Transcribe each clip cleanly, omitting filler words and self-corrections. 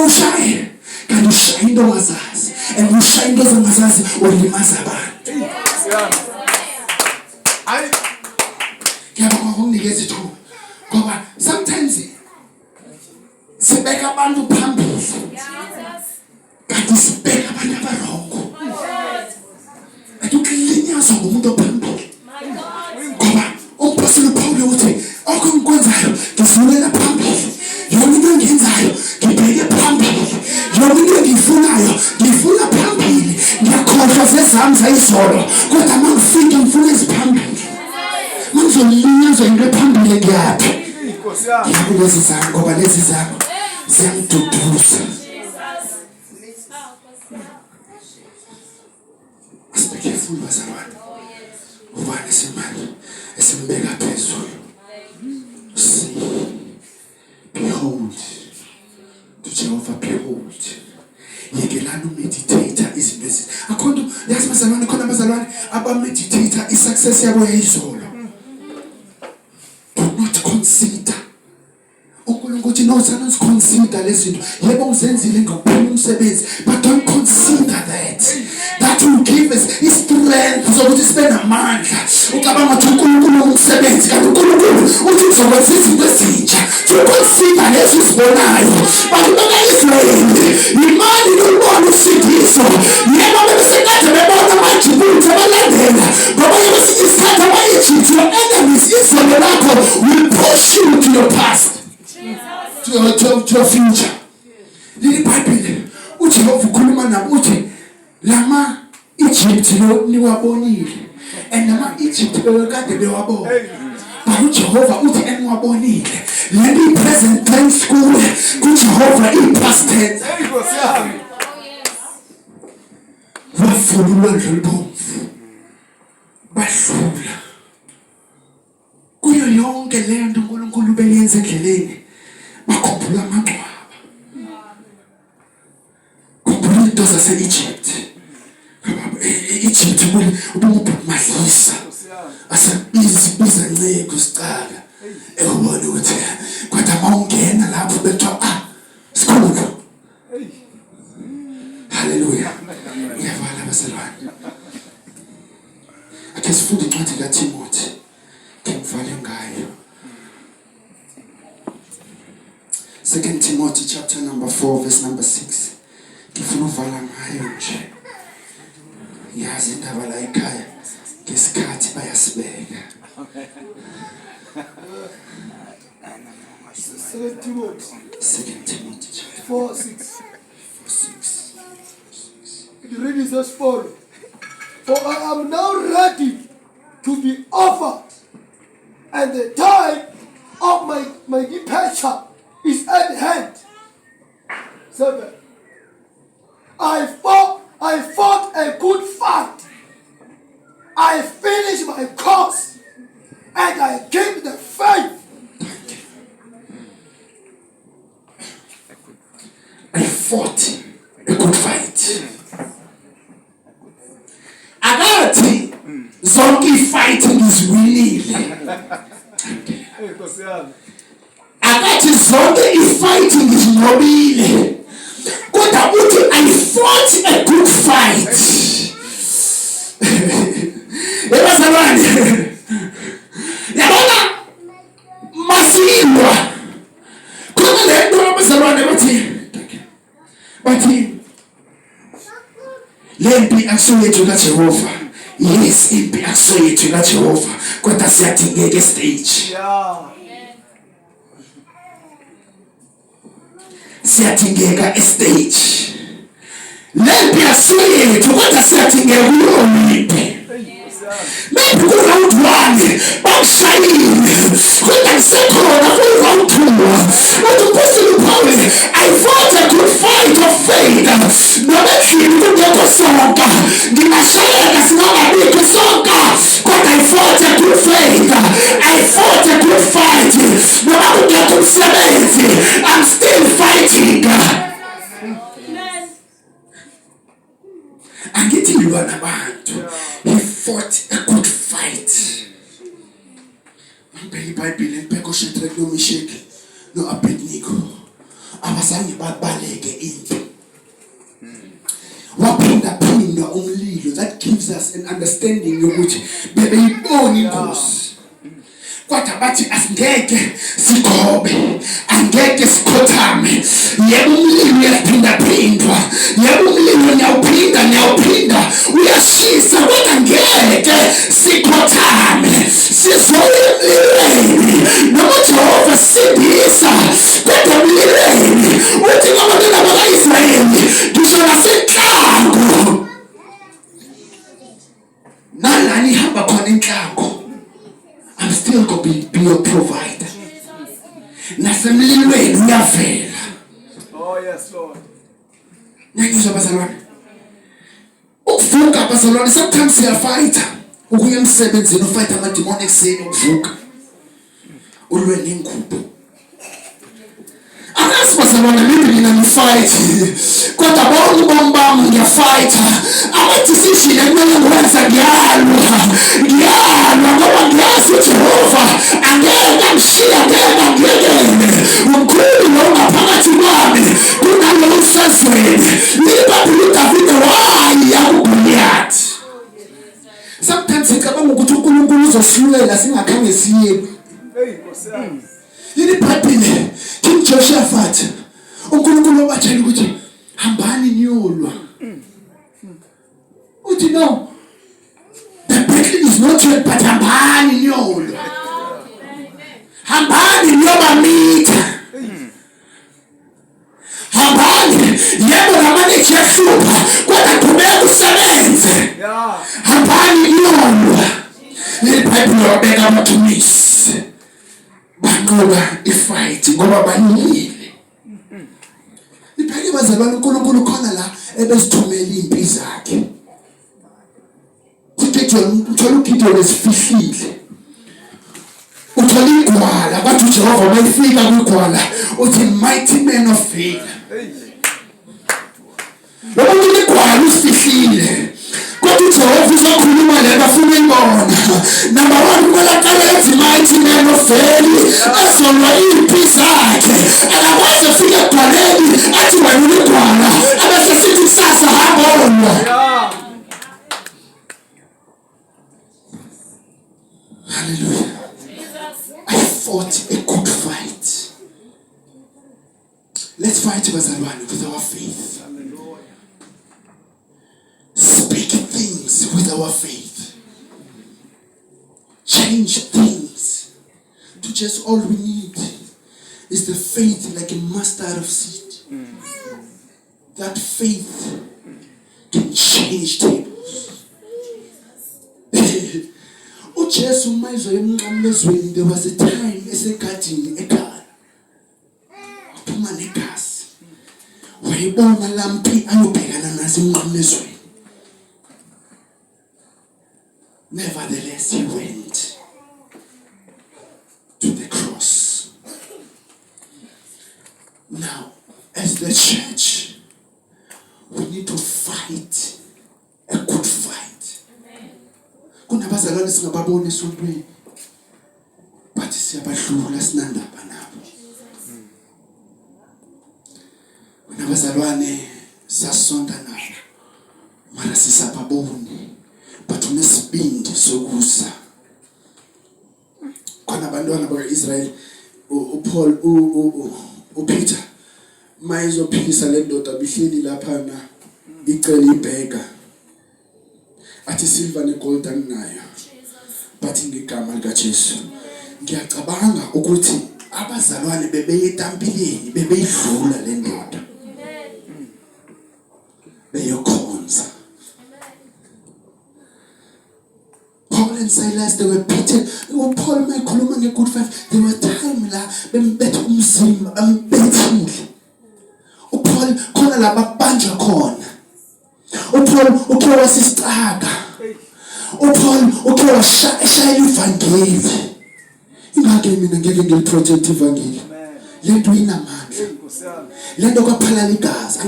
ushaye. Kanti ushaya into ongazazi. And ushaya into ongazazi ulimaza abantu. Ngiyabonga ngokunikeza ithuba. Ngoba sometimes sibeka abantu phambili. Kanti sibeka abantu abarongo. Ukulinyazwa ngumuntu ophambili. Ngoba umpostoli Paul uthi okungikwenzayo ngisulela phambili. Yonke into engiyenzayo ngibheke phambili. Yonke into engiyifunayo ngifuna phambili. Ngiyakhohlwa zezami zayizolo kodwa mangifika ngifuna eziphambili. Mangizolinyazwa into ephambili ngiyaphi. Ngiyabulezi zami ngoba lezi zami ziyangiduduza. Careful, bazalwane. Ubani semali esimbeka phezulu. See, behold, to Jehovah behold. Yekelana umeditator izinto ezi. Akhona yazi bazalwane khona bazalwane abameditator isuccess yabo yayizolo. Do not consider. Ukuthi no silence consider lezinto. Yebo uzenzile ngokuphuma umsebenzi, but don't consider that will give us strength zokuthi sibe namandla. Ucabanga ukuthi uNkulunkulu umsebenzi kanti uNkulunkulu uthi uzokwenza izinto ezintsha. To consider lezi sibonayo. Bakubeka Israyeli imali nolubona usidiso. Yebo bebesekade bebona amaJibutha abalandela. Ngoba isikhathi ama-Egypt your enemies izolo lakho will push you to your past. To your future. Leli Bible uJehova ukhuluma nabo uthi lama Egypt niwabonile and nama Egypt bekade bewabona. But uJehova uthi eniwabonile. Leli present tense kuJehova i-past tense. Wafuna ulwandle olubomvu bahlula kuyo yonke le nto uNkulunkulu beyenza endleleni. Bakhumbula amangcwaba. Khumbula into zase-Egypt. Egypt ubungumadlisa. Asebiza nceko sicala. Ubona ukuthi kodwa mawungena lapho bethiwa sikhulu. Hallelujah. Ngiyavala bazalwane. Ake sifunde incwadi kaTimothy. Ngivale ngayo. 2 Timothy chapter number 4 verse number 6. Ngifuna uvala ngayo nje. Yazi indaba la ekhaya ngesikhathi bayasibeka. 2 Timothy chapter 4:6. 4:6. It reads as follows. For I am now ready to be offered, and the time of my departure is at hand. 7. I fought a good fight. I finished my course, and I keep the faith. I fought a good fight. Agathi zonke fighting is winning. Agathi zonke fighting is nobile. Kodwa uthi I fought a good fight. Ebazalwane. Yabona masilwa. Khona le nto abazalwane bathi lempi akusoyethu kaJehova. Yes, impi akusoyethu kaJehova. Kodwa siyadingeka stage. Yeah. Siyadingeka stage. Lempi akusoyethu kodwa siyadingeka uyomiphi. Maybe go round 1, bakushayile. Kodwa kusekhona ku round 2. What apostle Paul, I fought a good fight of faith. Nobekini kungekho sonka. Ngingashayeka singabikho sonka. Kodwa I fought a good faith. I fought a good fight. Noma kungekho umsebenzi, I'm still fighting. Angithi lwa nabantu. He fought a good fight. Ngibheka iBhayibheli ngibheka uShadrach noMeshach noAbednego. azange babaleke into. Waphinda umlilo. That gives us an understanding yokuthi bebeyibona inkosi. Kodwa bathi asingeke sikhobe, angeke sikhothame. Yebo umlilo uyaphinda. Yebo umlilo nyawuphinda uyashisa, kodwa angeke sikhothame. Sizoya emlilweni noma uJehova sindisa, kodwa emlilweni uthi ngabantwana baka-Israyeli ngisho nasenhlango nalani ihamba khona inhlango, I'm still going to be your provider. Nasemlilweni uyavela. Oh yes, Lord. Ngiyizwa bazalwane. Ukuvuka bazalwane, sometimes siyafighta. Ukuya emsebenzini ufight amademoni ekseni ukuvuka. Ulwe nengubo. Angazi bazalwane, maybe mina ngifight. Kodwa bonke bombami ngiyafighta. Ama-decision ekumele ngiwenza ngiyalwa ngoba ngiyazi uJehova angeke angishiye, angeke angiyekele. Umkhulu lo ngaphakathi kwami kunalo usezweni. Libhayibheli uDavide waya kuGoliathi. Sometimes ngicabanga ukuthi uNkulunkulu uzosilulela singakhange siyekwe. Yini ibhayibheli King Jehoshaphat uNkulunkulu wabatshela ukuthi hambani niyolwa. Uthi no, the battle is not yet, but hambani niyolwa. Hambani niyobamitha. Hambani yebo namanje yahlupha kodwa qhubeka usebenze. Hambani niyolwa. Libhayibheli wabeka amathumisi banqoba ifight ngoba banilile. Lipheke bazalwane, uNkulunkulu khona la ebezithumela impi zakhe. Uthola uGideon esifihlile. Uthola igwala, bathi uJehova mayifika kwigwala uthi mighty man of faith. Lokhu igwala usifihlile. Kodwa uJehova uzokhuluma le bafuna uyibona. Number 1 kumele enze mighty man of faith. Azolwa impi zakhe. Akakwazi ufika egwaleni athi wena igwala. Abese sithi kusasa habona. Hallelujah. I fought a good fight. Let's fight bazalwane with our faith. Speak things with our faith. Change things. To just all we need is the faith like a mustard of seed. That faith can change tables. uJesu mayizwa emnqamlezweni, there was a time esegadini ekhaya uphuma negazi, wayibona lampi ayobhekana nazo emnqamlezweni. Nevertheless he went to the cross. Now as the church we need to fight a good fight. Kunabazalwane singababona esontweni but siyabadlula sinandaba nabo. Kunabazalwane sasonta nabo mara sisababoni but unesibindi sokusa. Khona abantwana baka-Israyeli uPaul uPeter mayizophikisa le ndoda bihleli lapha na icela ibheka athi silver negold anginayo but ngegama likaJesu. Ngiyacabanga ukuthi abazalwane bebeye entampileni bebeyidlula le ndoda beyokhonza. Paul and Silas, they were beaten. Paul mayikhuluma nge-good fight, there were time la bembetha umzimba bambethile. uPaul khona la babanjwa khona. uPaul ukhe wasisicaka. uPaul ukhe washaya ivangeli. Ingake mina ngeke ngiliproject ivangeli. Lento inamandla. Lento kaphala ligazi.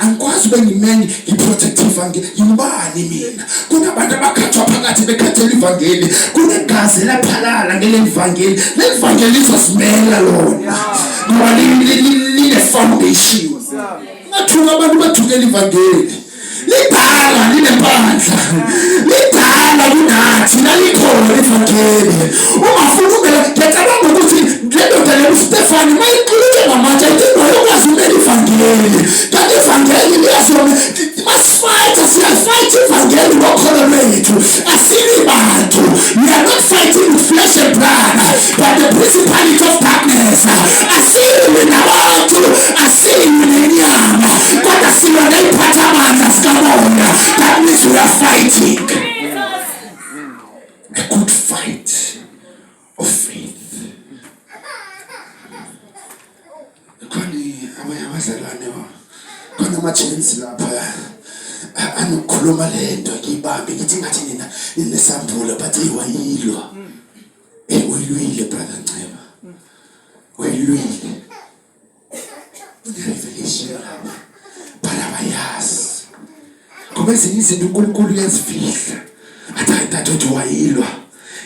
Angikwazi ube ngimeni ngiprotect ivangeli. Ngibani mina? Kunabantu abakhathwa phakathi bekhathela ivangeli. Kunegazi laphalala ngele ivangeli. Le ivangeli izosimela lona. Ngoba foundation. Nathuka abantu bathukela ivangeli. Lidala linempandla. Lidala kunathi lalikhona ivangeli. Ungafuna ukungena ngiyacabanga ukuthi njengoba le uStefani mayikhulume ngamanje ayikwazi ukungena ivangeli. Kanti ivangeli liyazona must fight ivangeli ngokholo lwethu. Asili bantu. We are not fighting with flesh and blood, but the principality of darkness. Asili nabantu, asili nenyama. Kodwa silo ngayiphatha amandla sikamona. That means we are fighting a good fight of faith. Kwani abazalwane khona ama-chance lapha anokukhuluma lento ngiyibambe ngithi ngathi nina ninesambula but wayilwa. Uyilwile brother Nceba. Uyilwile. Une-revelation lapha. Balabayazi. Ngoba ezinye izinto uNkulunkulu uyazifihla. Athi wayilwa.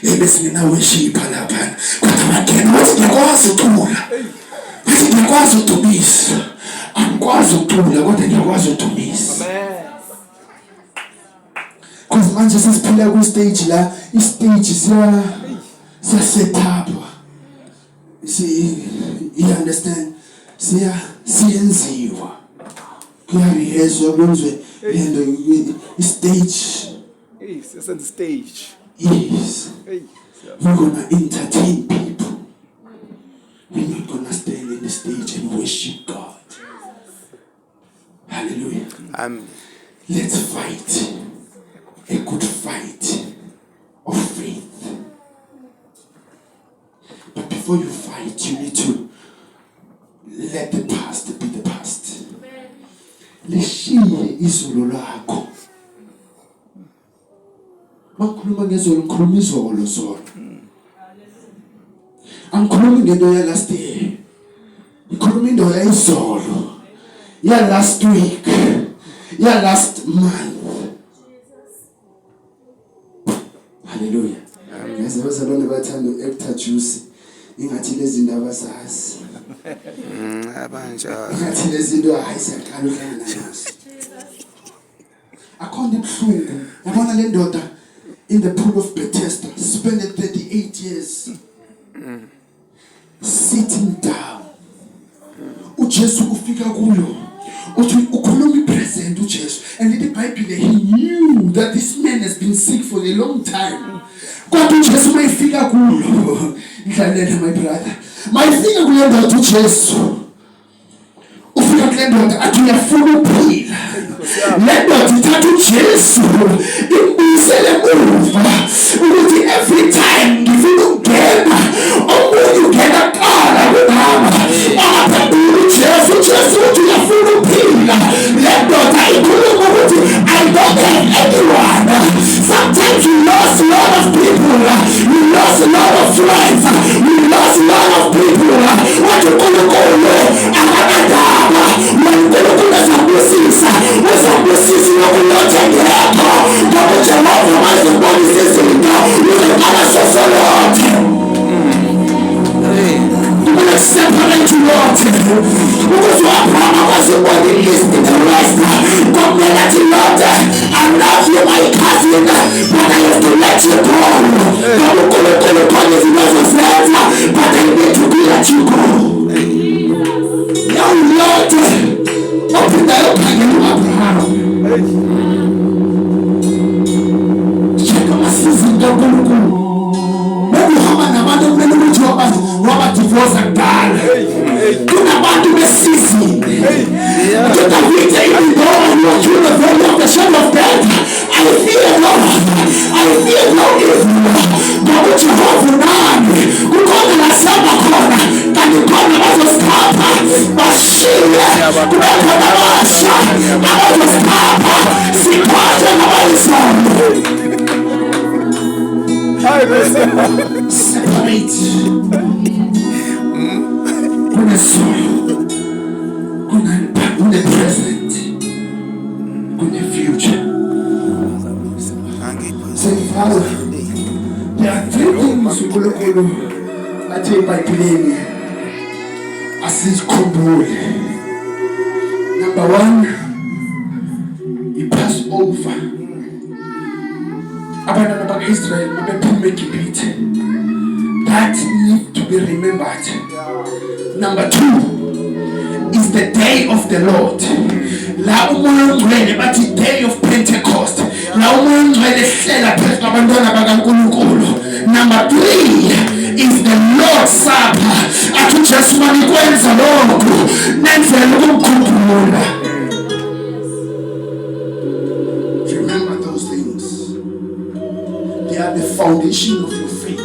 Bese nginaweshipha lapha. Kodwa bangena wathi ngiyakwazi ukuthula. Wathi ngiyakwazi udumisa. Angikwazi ukuthula kodwa ngiyakwazi udumisa. Amen. Because manje sesiphila ku-stage la, i-stage siya-set up. You understand? Siyenziwa. Kuyarehezwa kwenziwe lento i-stage. Yes, it's on the stage. Yes. We're gonna entertain people. We're not gonna stand in the stage and worship God. Hallelujah. Let's fight a good fight of faith. But before you fight, you need to let the past be the past. Lishiye izolo lakho. Makhuluma ngezolo ngikhuluma izolo zona. Angikhulumi ngento ya last year. Ngikhuluma into ya izolo. Ya last week. Ya last month. Hallelujah. Yazi abazalwane bathanda u-actor juice. Ingathi lezi ndaba zazi. Abanja. Ingathi lezi zinto ayisaqala uhlala nazo. Akhona ibuhlungu. Yabona le ndoda in the pool of Bethesda spent 38 years sitting down. uJesu ufika kuyo. Uthi ukhuluma ipresent uJesu. And in the Bible he knew that this man has been sick for a long time. Kodwa uJesu mayifika kulo. Ngidlalela my brother. Mayifika kulo ndoda uJesu. Ufika kule ndoda athi uyafuna ukuphila. Le ndoda ithatha uJesu imbuyisele emuva. Ukuthi every time ngifuna ukungena omunye ungena kuqala kunami. Angaphambili uJesu uthi uyafuna ukuphila. Le ndoda ikhuluma ukuthi I don't have anyone. Sometimes you lost a lot of people. You lost a lot of friends. You lost a lot of people. What you gonna go with? Akadaba. UNkulunkulu uzabusisa. Uzabusisa nokulotha ngekho. Ngoba Jehova wazibonisa izinto. Uzaqala sosolothe. Separate you, Lord. Because you are proud of your body listening to rest. God may let you, Lord. I love you, my cousin, but I have to let you go. God will call you as a friend, but I need to let you go. Now, Lord, open the open you Abraham. Check on my season, God. Waba divorce akudala. Kuna bantu besizini. Tutavita even though you are through the valley of the shadow of death. I fear no evil. Ngoba Jehova nami. Kukhona la saba khona. Kanti khona bazosithapha. Bashiye. Kubekhona abasha. Abazosithapha. Sikhwaze nabayizolo. Separate. Kuna soul. Kuna present. Kuna future. Say, Father, there are three things uNkulunkulu athe eBhayibhelini asizikhumbule. Number one, he passed over. Abandon about Israel, that need to be remembered. Number two is the day of the Lord. But the day of Pentecost. Number three is the Lord's Supper. Remember those things. They are the foundation of your faith.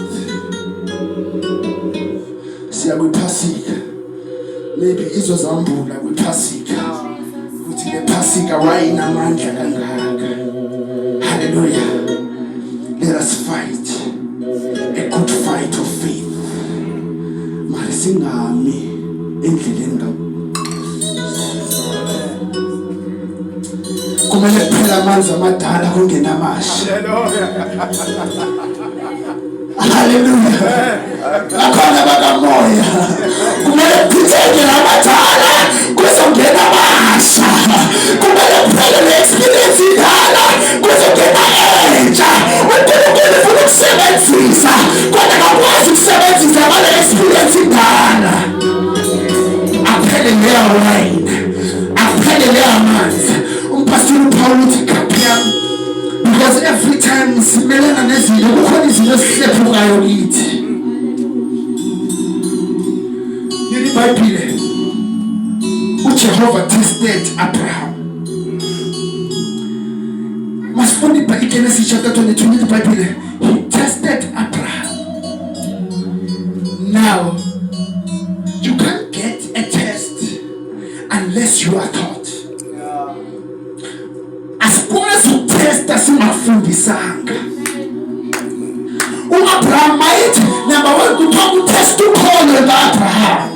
See, I will pass it. Maybe it was humble, I will pass it. Put the passing away in a man. Hallelujah. Let us fight a good fight of faith. Marisingami endleleni kumele kuphela amanzi amadala kungena amasha. Hallelujah. Akhona bakamoya kumele kuphitheke lamadala kuzongena amasha. Kumele kuphele le-experience idala kuzongena entsha. uNkulunkulu ufuna ukusebenzisa kodwa akakwazi ukusebenzisa ngale experience idala. Akuphele leya wine, akuphele leya amanzi. Umpastor Paul uthi kapya, because every time simelana nezinto kukhona izinto esihlephukayo kithi. Yini iBhayibhile uJehova tested Abraham. Masifunda iGenesis chapter 22 iBhayibhile. He tested Abraham. Now you can't get a test unless you are taught. Asikwazi ukutesta singafundisanga. U-Abraham mayithi number one kuthiwa utest ukholo lika-Abraham.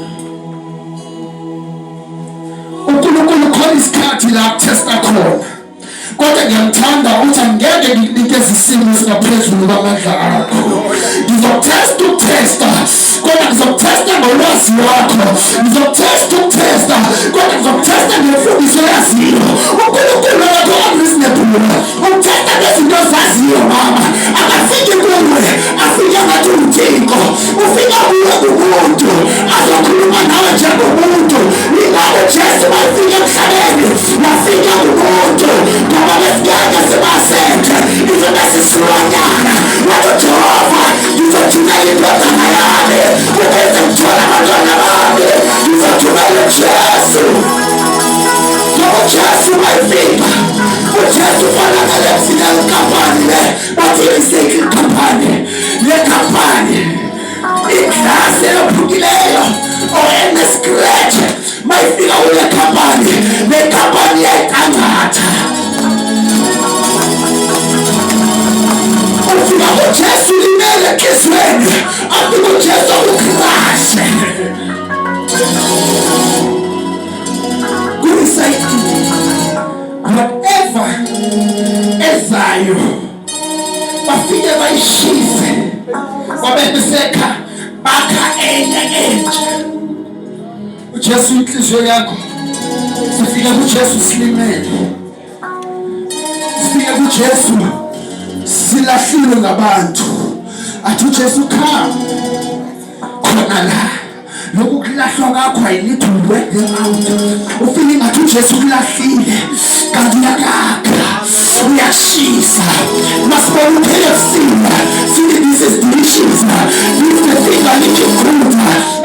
uNkulunkulu khona isikhathi la kutesta khona. Kodwa ngiyamthanda ukuthi angeke ngikunikeze isimo esingaphezulu kwamandla akho. Ngizokutesta ukutesta kodwa ngizokutesta ngolwazi lwakho. Ngizokutesta ukutesta kodwa ngizokutesta ngemfundiso yaziyo. uNkulunkulu wakho unreasonable. Ukutesta ngezinto zaziyo mama. Akafiki kuwe afika ngathi uMthixo. Ufika kuwe kumuntu azokhuluma nawe njengomuntu. Ingabe Jesu wafika emhlabeni wafika kumuntu. Ngoba besiganga sibasenje izobe sisilwanyana. Wathi Jehova ngizothumela indodana yami ukuze ngithole abantwana bami. Ngizothumela uJesu. Ngoba uJesu wayefika. uJesu fanakele msina kampani le. Bathi iseki kampani. Le kampani iklasi elophukileyo or enescratch mayifika kule kampani. Le kampani yayiqangatha. Ufika kuJesu limele enhlizweni. Afika uJesu akukrashe. Kuyisayithi whatever ezayo bafike bayishise kwabebeseka bakha enye entsha. uJesu inhliziyo yakho sifika kuJesu silimele. Sifika kuJesu silahliwe ngabantu. Athi uJesu khona la. Lokhu kulahlwa kwakho I need to work them out. Ufile ngathi uJesu kulahlile kanti uyakakha uyashisa. Masibona uphefumula sithi this is delicious. This is the thing I need to cook.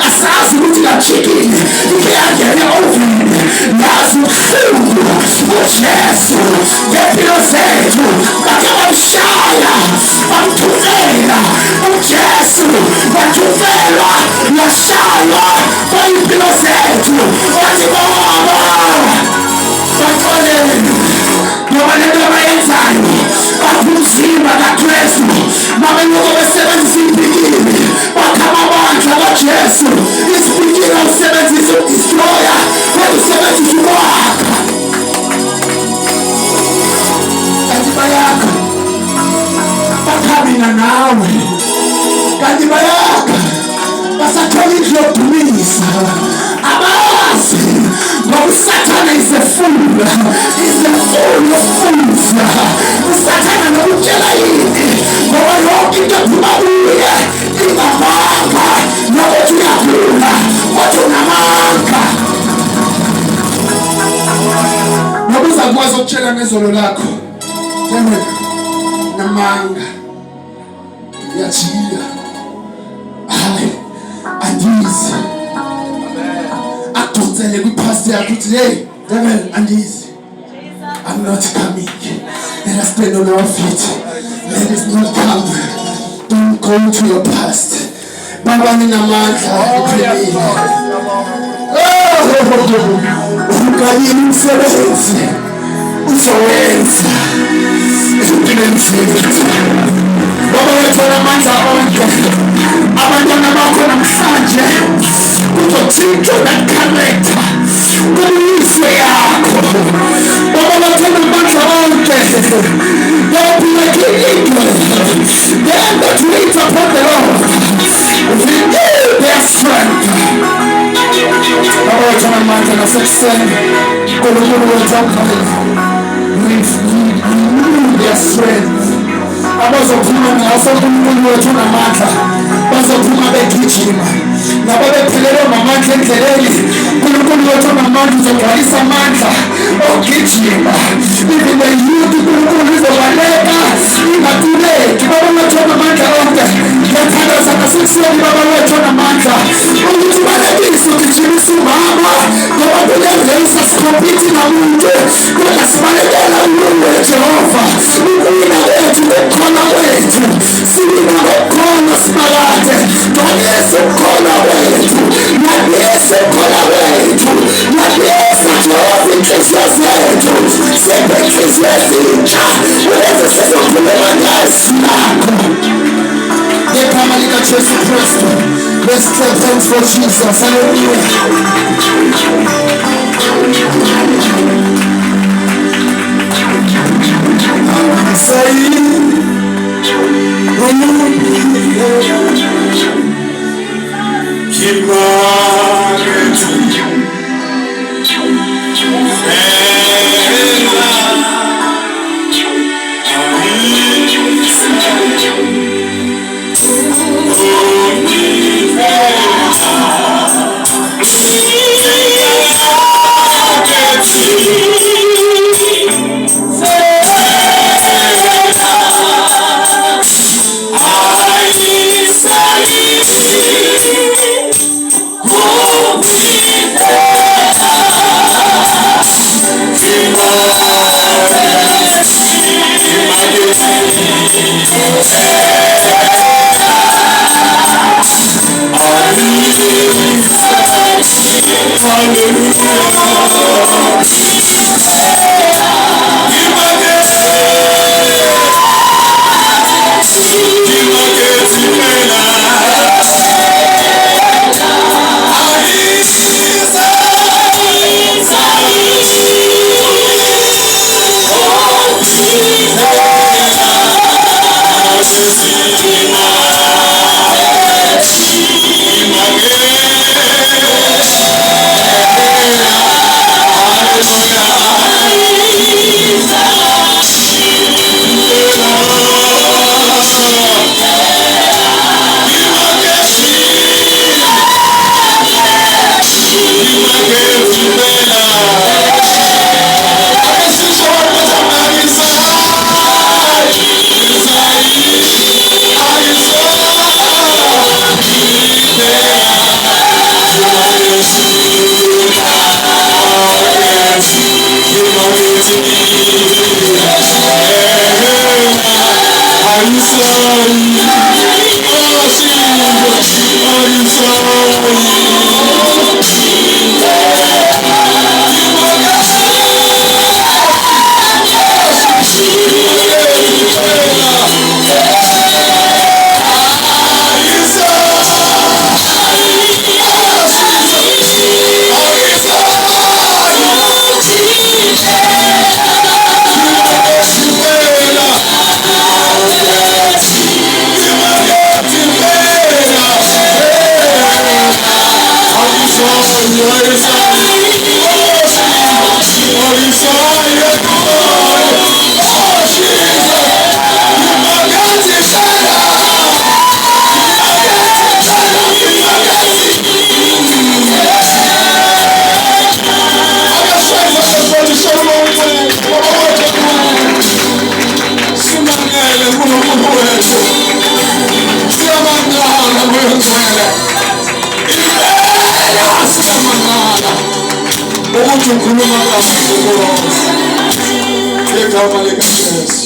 Asazi ukuthi la chicken ikuyangena oven. Yazi ubuhlungu uJesu ngempilo zethu bakhe bamshaya bamthumela. uJesu wathumelwa yashaywa kwayimpilo zethu. Wathi baba baxolele ngoba lento abayenzayo baphumzimba kaKristu. Babeloko besebenzisa impikili bakhama amandla kaJesu. Isipikili awusebenzisa ukudestroya kodwa usebenzisa ukwakha. Kanti bayakha bakhamina nawe. Kanti bayakha basathola indlu yokudumisa. is the full of fools. Usathana nokutshela yini ngoba yonke into ephuma kuye ingamanga nokuthi uyakhula kodwa unamanga. Noba uzakwazi ukutshela ngezolo lakho wena namanga yajika hayi andizi akudonsele kwipasi yakho uthi hey devil andizi I'm not coming. Let us stand on our feet. Let us not come. Don't go to your past. Baba ninamandla ephilile. Ukayini umsebenzi uzowenza empilweni zethu. Baba wethu amandla onke abantwana bakho namhlanje kuzothinthwa na-character kumizwe yakho. Baba wethu amandla onke they'll be like an eagle. They are not wait upon the Lord. Renew their strength. Baba wethu amandla nasekuseni uNkulunkulu wethu amandla renew their strength. Abazophuma ngaso uNkulunkulu wethu namandla bazophuma begijima nabo bephelelwe ngamandla endleleni. uNkulunkulu wethu namandla uzogcwalisa amandla ogijima even the youth uNkulunkulu izobaleka ingaquleki. Baba wethu namandla onke ngiyathandaza nasekuseni Baba wethu namandla ukuthi balekise ugijimisa umama ngoba kule race asikhompithi namuntu kodwa sibalekela uNkulunkulu Jehova ukuwina kwethu kukhona kwethu siwina ngokukhona simakade ngalesi ukukhona kwethu ngalesi ukukhona kwethu ngalesi Jehova inhliziyo zethu sembe inhliziyo ezintsha ukuze sizokhuluma ngazwi lakho ngegama likaJesu Kristu. Let's clap hands for Jesus. Hallelujah. ukhulumana ukuthi ukhuluma kahle ngegama likaJesu.